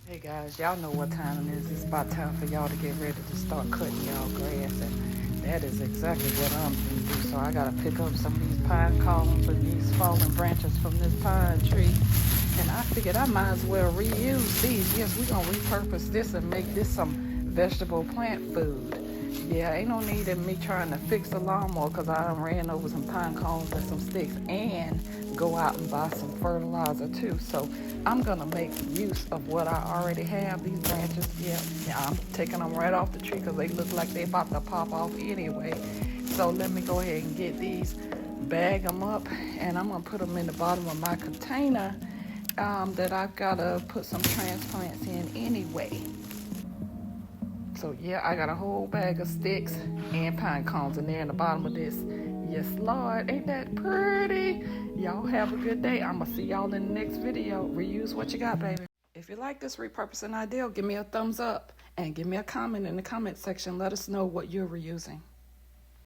Hey guys, y'all know what time it is. It's about time for y'all to get ready to start cutting y'all grass, and that is exactly what I'm gonna do. So I gotta pick up some of these pine cones and these fallen branches from this pine tree, and I figured I might as well reuse these. Yes, we're gonna repurpose this and make this some vegetable plant food. Yeah, ain't no need in me trying to fix the lawnmower because I done ran over some pine cones and some sticks and go out and buy some fertilizer too. So I'm gonna make use of what I already have. These branches, yeah, I'm taking them right off the tree because they look like they about to pop off anyway. So let me go ahead and get these, bag them up, and I'm gonna put them in the bottom of my container that I've gotta put some transplants in anyway. So yeah, I got a whole bag of sticks and pine cones in there in the bottom of this. Yes, Lord, ain't that pretty? Y'all have a good day. I'ma see y'all in the next video. Reuse what you got, baby. If you like this repurposing idea, give me a thumbs up and give me a comment in the comment section. Let us know what you're reusing.